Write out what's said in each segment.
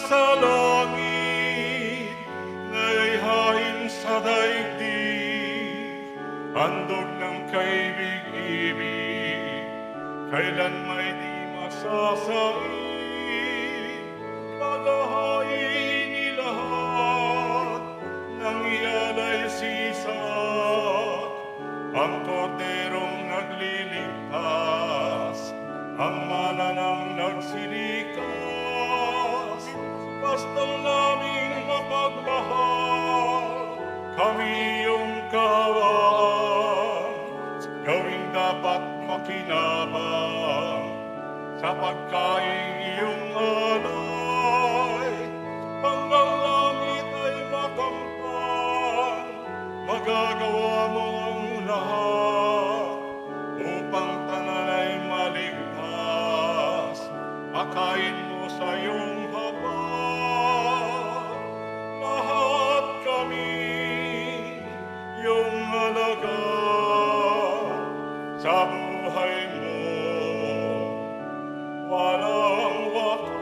Sa langit, nga'y hain sa daigdig, handog ng kaibig-ibig, kailan may di masasain. Paghahain ni lahat ng ialay sisak, ang korderong nagliligtas, ang mananang nagsilikas. Bastang naming mapagmahal, kami iyong kawaan. Gawing dapat makinabang, sa pagkain iyong alay. Hanggang langit ay makamtan, magagawa mo ang lahat, upang tanan ay maligtas. Akain mo sa iyong habag, lahat kami iyong alaga. Sa buhay mo walang wakas.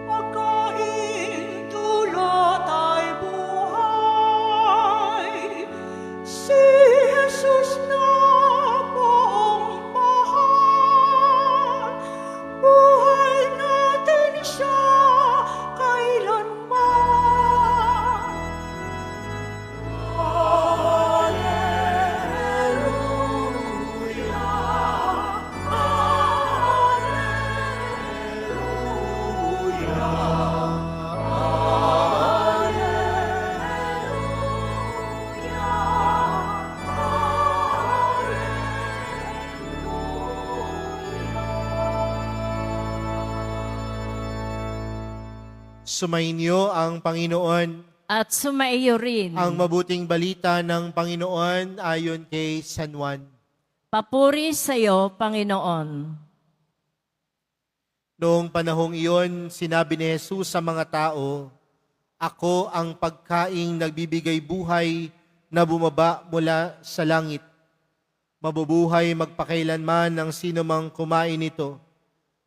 Pagkain dulot ay buhay, si Jesus na buong mahal. Buhay natin siya kailanman. Sumainyo ang Panginoon, At sumaiyo rin. ang mabuting balita ng Panginoon ayon kay San Juan. Papuri sa iyo, Panginoon. Noong panahong iyon, sinabi ni Jesus sa mga tao, "Ako ang pagkaing nagbibigay buhay na bumaba mula sa langit. Mabubuhay magpakailanman ang sinumang kumain nito.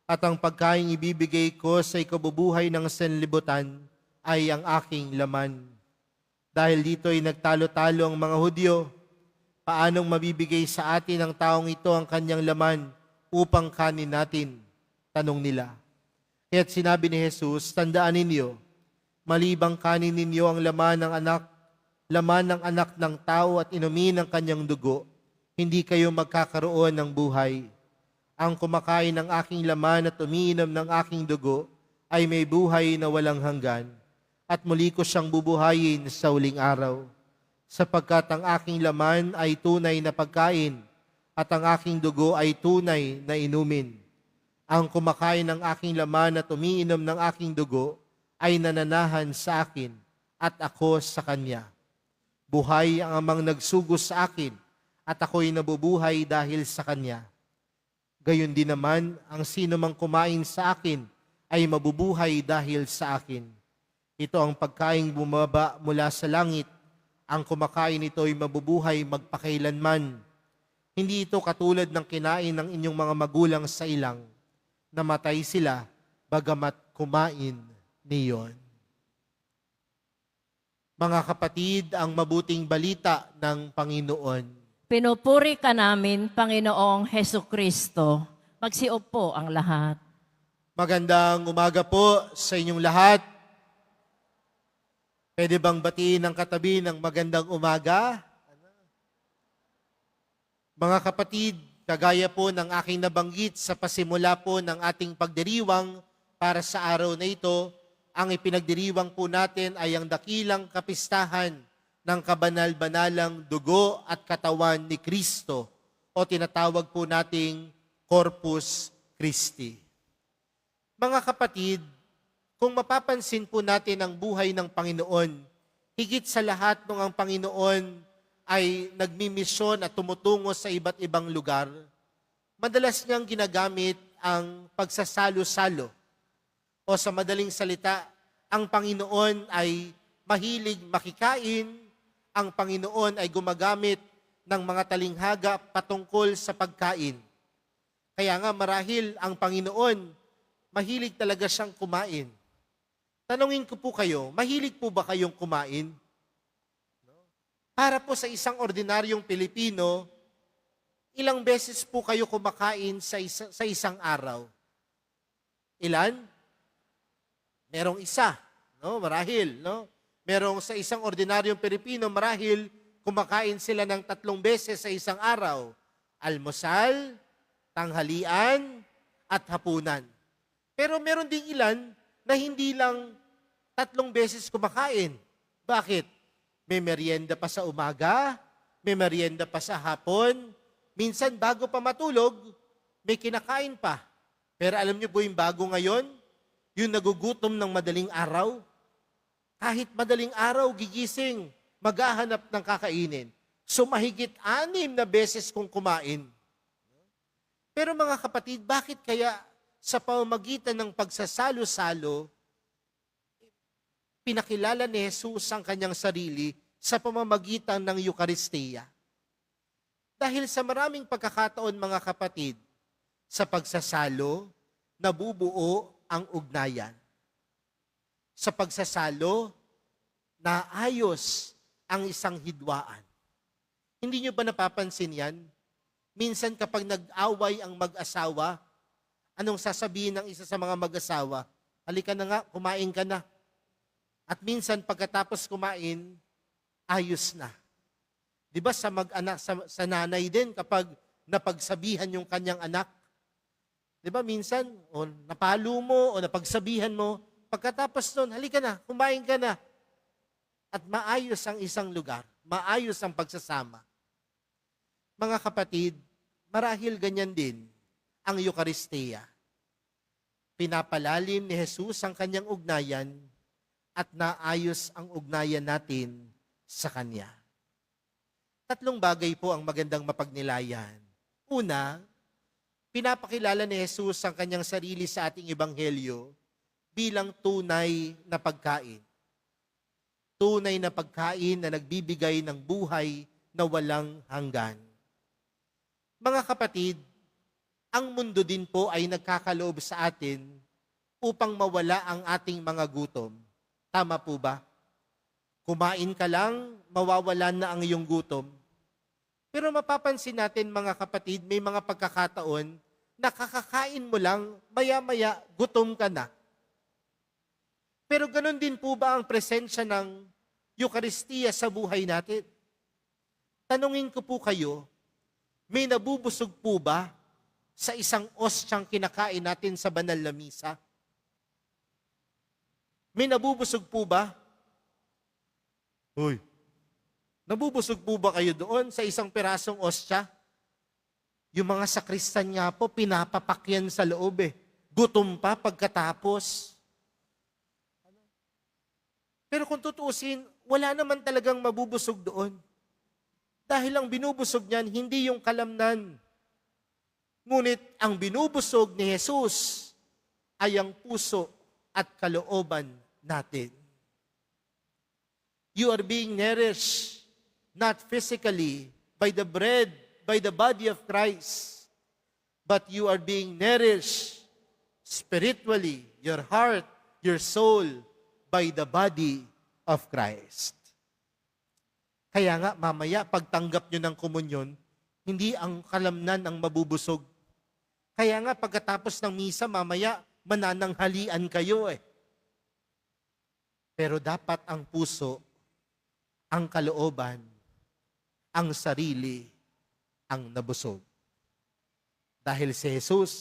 At ang pagkaing ibibigay ko sa ikabubuhay ng sanlibutan ay ang aking laman." Dahil dito'y nagtalo-talo ang mga Hudyo, paanong mabibigay sa atin ang taong ito ang kanyang laman upang kanin natin? Tanong nila. Kaya't sinabi ni Jesus, "Tandaan ninyo, malibang kanin ninyo ang laman ng anak ng tao at inumin ang kanyang dugo, hindi kayo magkakaroon ng buhay. Ang kumakain ng aking laman at umiinom ng aking dugo ay may buhay na walang hanggan, at muli ko siyang bubuhayin sa huling araw. Sapagkat ang aking laman ay tunay na pagkain, at ang aking dugo ay tunay na inumin. Ang kumakain ng aking laman at umiinom ng aking dugo ay nananahan sa akin, at ako sa kanya. Buhay ang amang nagsugos sa akin, at ako'y nabubuhay dahil sa kanya. Gayon din naman, ang sino mang kumain sa akin ay mabubuhay dahil sa akin. Ito ang pagkaing bumaba mula sa langit. Ang kumakain nito ay mabubuhay magpakailanman. Hindi ito katulad ng kinain ng inyong mga magulang sa ilang. Namatay sila, bagamat kumain niyon." Mga kapatid, ang mabuting balita ng Panginoon. Pinupuri ka namin, Panginoong Hesus Kristo. Magsiupo ang lahat. Magandang umaga po sa inyong lahat. Pwede bang batiin ng katabi ng magandang umaga? Mga kapatid, kagaya po ng aking nabanggit sa pasimula po ng ating pagdiriwang para sa araw na ito, ang ipinagdiriwang po natin ay ang dakilang kapistahan ng kabanal-banalang dugo at katawan ni Kristo o tinatawag po nating Corpus Christi. Mga kapatid, kung mapapansin po natin ang buhay ng Panginoon, higit sa lahat nung ang Panginoon ay nagmimisyon at tumutungo sa iba't ibang lugar, madalas niyang ginagamit ang pagsasalo-salo. O sa madaling salita, ang Panginoon ay mahilig makikain, ang Panginoon ay gumagamit ng mga talinghaga patungkol sa pagkain. Kaya nga marahil ang Panginoon, mahilig talaga siyang kumain. Tanungin ko po kayo, mahilig po ba kayong kumain? Para po sa isang ordinaryong Pilipino, ilang beses po kayo kumakain sa isang araw? Ilan? Merong isa, no? Marahil, no? Merong sa isang ordinaryong Pilipino, marahil kumakain sila ng 3 beses sa isang araw. Almusal, tanghalian, at hapunan. Pero meron ding ilan na hindi lang 3 beses kumakain. Bakit? May merienda pa sa umaga, may merienda pa sa hapon, minsan bago pa matulog, may kinakain pa. Pero alam niyo po yung bago ngayon? Yung nagugutom ng madaling araw. Kahit madaling araw, gigising, maghahanap ng kakainin. So mahigit 6 na beses kung kumain. Pero mga kapatid, bakit kaya sa pamamagitan ng pagsasalo-salo, pinakilala ni Jesus ang kanyang sarili sa pamamagitan ng Eucharistia? Dahil sa maraming pagkakataon, mga kapatid, sa pagsasalo, nabubuo ang ugnayan. Sa pagsasalo, naayos ang isang hidwaan. Hindi nyo ba napapansin yan? Minsan kapag nag-away ang mag-asawa, anong sasabihin ng isa sa mga mag-asawa? Halika na nga, kumain ka na. At minsan pagkatapos kumain, ayos na. Di ba sa mag-anak, sa nanay din, kapag napagsabihan yung kanyang anak, di ba minsan, o napalo mo, o napagsabihan mo, pagkatapos nun, halika na, kumain ka na. At maayos ang isang lugar, maayos ang pagsasama. Mga kapatid, marahil ganyan din ang Eucharistia. Pinapalalim ni Jesus ang kanyang ugnayan at naayos ang ugnayan natin sa Kanya. 3 bagay po ang magandang mapagnilayan. Una, pinapakilala ni Jesus ang kanyang sarili sa ating ebanghelyo bilang tunay na pagkain. Tunay na pagkain na nagbibigay ng buhay na walang hanggan. Mga kapatid, ang mundo din po ay nagkakaloob sa atin upang mawala ang ating mga gutom. Tama po ba? Kumain ka lang, mawawalan na ang iyong gutom. Pero mapapansin natin, mga kapatid, may mga pagkakataon na kakakain mo lang, maya-maya, gutom ka na. Pero ganun din po ba ang presensya ng Eucharistia sa buhay natin? Tanungin ko po kayo, may nabubusog po ba sa isang ostyang kinakain natin sa banal na misa? May nabubusog po ba? Hoy, nabubusog po ba kayo doon sa isang pirasong ostya? Yung mga sakristan nga po, pinapapakyan sa loob eh. Gutom pa pagkatapos. Pero kung tutuusin, wala naman talagang mabubusog doon. Dahil ang binubusog niyan, hindi yung kalamnan. Ngunit ang binubusog ni Jesus ay ang puso at kalooban natin. You are being nourished, not physically, by the bread, by the body of Christ, but you are being nourished spiritually, your heart, your soul, by the body of Christ. Kaya nga, mamaya, pagtanggap nyo ng komunyon, hindi ang kalamnan ang mabubusog. Kaya nga, pagkatapos ng misa, mamaya, manananghalian kayo eh. Pero dapat ang puso, ang kalooban, ang sarili, ang nabusog. Dahil si Jesus,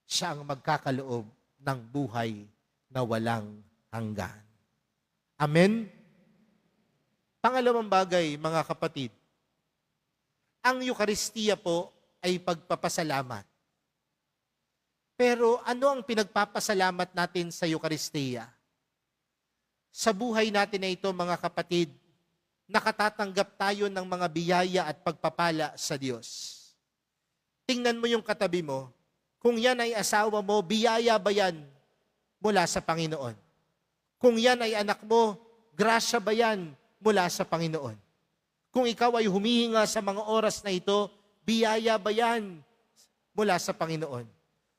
siya ang magkakaloob ng buhay na walang hanggan. Amen? Pangalawang bagay, mga kapatid, ang Eucharistia po ay pagpapasalamat. Pero ano ang pinagpapasalamat natin sa Eucharistia? Sa buhay natin na ito, mga kapatid, nakatatanggap tayo ng mga biyaya at pagpapala sa Diyos. Tingnan mo yung katabi mo, kung yan ay asawa mo, biyaya ba yan mula sa Panginoon? Kung yan ay anak mo, grasya ba yan mula sa Panginoon? Kung ikaw ay humihinga sa mga oras na ito, biyaya ba yan mula sa Panginoon?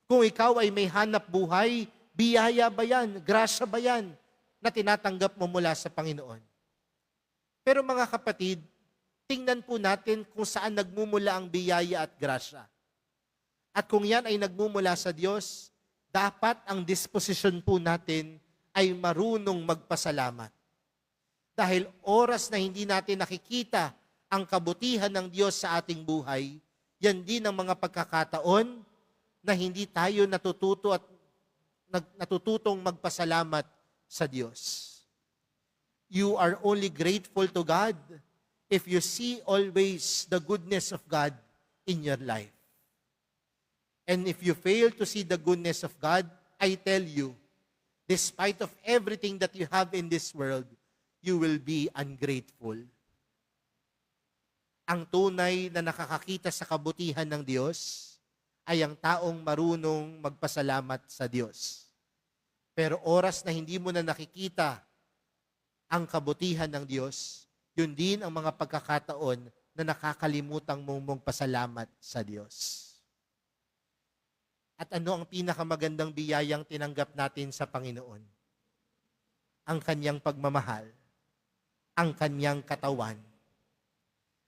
Kung ikaw ay may hanap buhay, biyaya ba yan, grasya ba yan na tinatanggap mo mula sa Panginoon? Pero mga kapatid, tingnan po natin kung saan nagmumula ang biyaya at grasya. At kung yan ay nagmumula sa Diyos, dapat ang disposisyon po natin ay marunong magpasalamat. Dahil oras na hindi natin nakikita ang kabutihan ng Diyos sa ating buhay, yan din ang mga pagkakataon na hindi tayo natututong magpasalamat sa Diyos. You are only grateful to God if you see always the goodness of God in your life. And if you fail to see the goodness of God, I tell you, despite of everything that you have in this world, you will be ungrateful. Ang tunay na nakakakita sa kabutihan ng Diyos ay ang taong marunong magpasalamat sa Diyos. Pero oras na hindi mo na nakikita ang kabutihan ng Diyos, yun din ang mga pagkakataon na nakakalimutang mong magpasalamat sa Diyos. At ano ang pinakamagandang biyayang tinanggap natin sa Panginoon? Ang kanyang pagmamahal, ang kanyang katawan.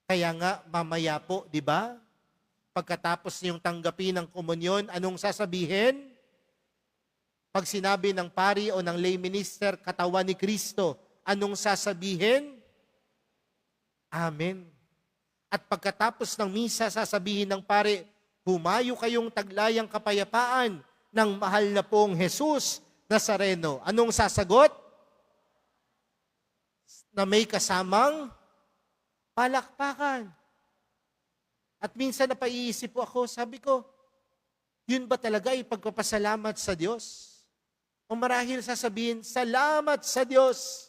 Kaya nga, mamaya po, di ba? Pagkatapos niyong tanggapin ang komunyon, anong sasabihin? Pag sinabi ng pari o ng lay minister, katawan ni Kristo, anong sasabihin? Amen. At pagkatapos ng misa, sasabihin ng pari, humayo kayong taglayang kapayapaan ng mahal na pong Jesus Nazareno. Anong sasagot? Na may kasamang palakpakan. At minsan napaiisip po ako, sabi ko, yun ba talaga ay pagpapasalamat sa Diyos? O marahil sasabihin, salamat sa Diyos.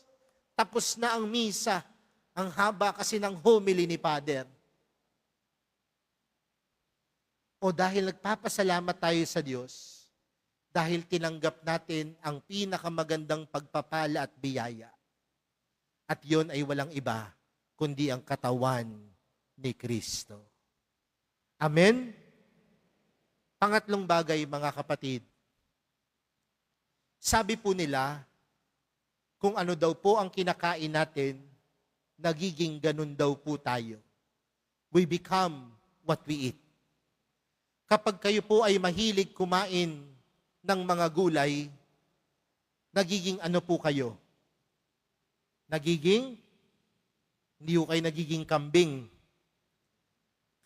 Tapos na ang misa, ang haba kasi ng homily ni Father. O dahil nagpapasalamat tayo sa Diyos, dahil tinanggap natin ang pinakamagandang pagpapala at biyaya. At yun ay walang iba, kundi ang katawan ni Kristo. Amen? Pangatlong bagay, mga kapatid. Sabi po nila, kung ano daw po ang kinakain natin, nagiging ganun daw po tayo. We become what we eat. Kapag kayo po ay mahilig kumain ng mga gulay, nagiging ano po kayo? Hindi po kayo nagiging kambing.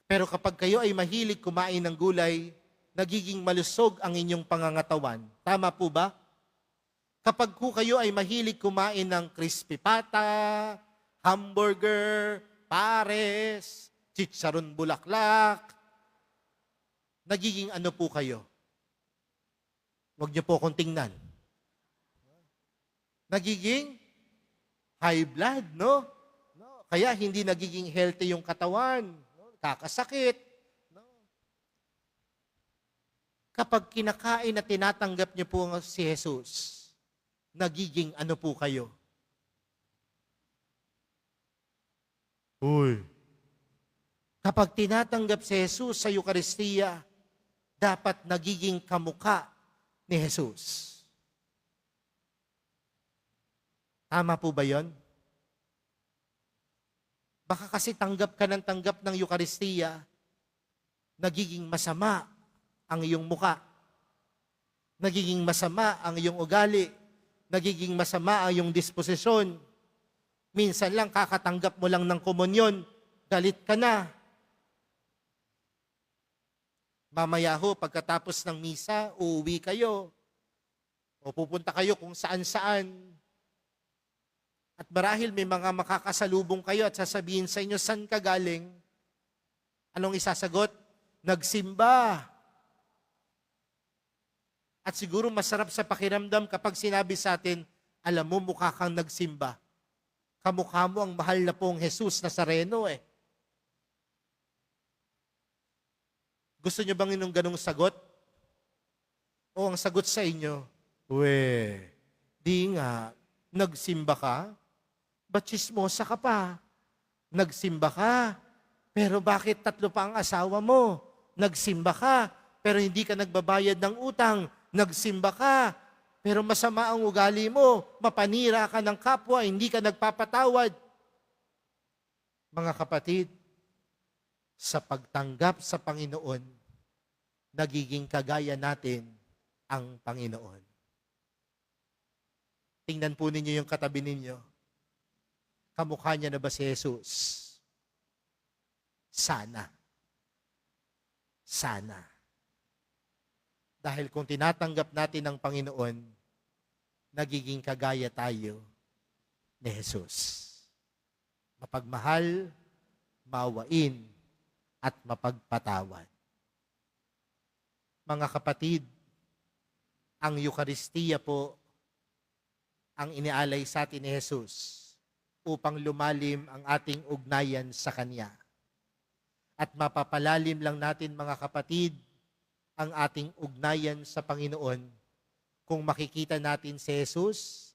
Pero kapag kayo ay mahilig kumain ng gulay, nagiging malusog ang inyong pangangatawan. Tama po ba? Kapag po kayo ay mahilig kumain ng crispy pata, hamburger, pares, chicharon bulaklak, nagiging ano po kayo? Huwag niyo po akong tingnan. Nagiging high blood, no? Kaya hindi nagiging healthy yung katawan. Kakasakit. Kapag kinakain at tinatanggap niyo po si Jesus, nagiging ano po kayo? Uy. Kapag tinatanggap si Jesus sa Eucharistia, dapat nagiging kamukha ni Jesus. Tama po ba yon? Baka kasi tanggap ka ng tanggap ng Eucharistia, nagiging masama ang iyong muka. Nagiging masama ang iyong ugali. Nagiging masama ang iyong disposisyon. Minsan lang kakatanggap mo lang ng komunyon, galit ka na. Mamaya ho, pagkatapos ng misa, uuwi kayo. O pupunta kayo kung saan-saan. At marahil may mga makakasalubong kayo at sasabihin sa inyo, saan ka galing? Anong isasagot? Nagsimba. At siguro masarap sa pakiramdam kapag sinabi sa atin, alam mo, mukha kang nagsimba. Kamukha mo ang mahal na pong Jesus Nazareno eh. Gusto nyo bang inong ganong sagot? O ang sagot sa inyo, di nga, nagsimba ka? Ba't chismosa ka pa? Nagsimba ka, pero bakit 3 pa ang asawa mo? Nagsimba ka, pero hindi ka nagbabayad ng utang. Nagsimba ka, pero masama ang ugali mo. Mapanira ka ng kapwa, hindi ka nagpapatawad. Mga kapatid, sa pagtanggap sa Panginoon, nagiging kagaya natin ang Panginoon. Tingnan po ninyo yung katabi ninyo. Kamukha niya na ba si Jesus? Sana. Sana. Dahil kung tinatanggap natin ang Panginoon, nagiging kagaya tayo ni Jesus. Mapagmahal, maawain, at mapagpatawad. Mga kapatid, ang Eucharistia po ang inialay sa atin ni Jesus upang lumalim ang ating ugnayan sa Kanya. At mapapalalim lang natin, mga kapatid, ang ating ugnayan sa Panginoon kung makikita natin si Jesus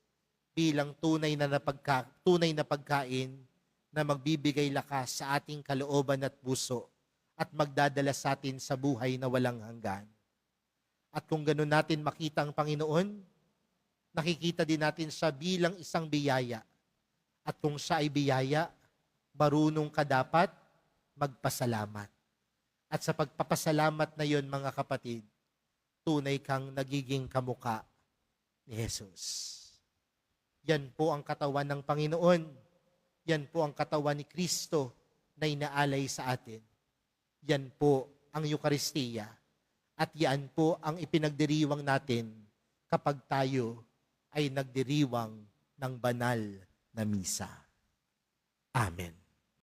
bilang tunay na pagkain na magbibigay lakas sa ating kalooban at puso at magdadala sa atin sa buhay na walang hanggan. At kung ganun natin makita ang Panginoon, nakikita din natin siya bilang isang biyaya. At kung siya ay biyaya, marunong ka dapat magpasalamat. At sa pagpapasalamat na yon, mga kapatid, tunay kang nagiging kamukha ni Jesus. Yan po ang katawan ng Panginoon. Yan po ang katawan ni Kristo na inaalay sa atin. Yan po ang Eucharistia. At yan po ang ipinagdiriwang natin kapag tayo ay nagdiriwang ng banal na misa. Amen.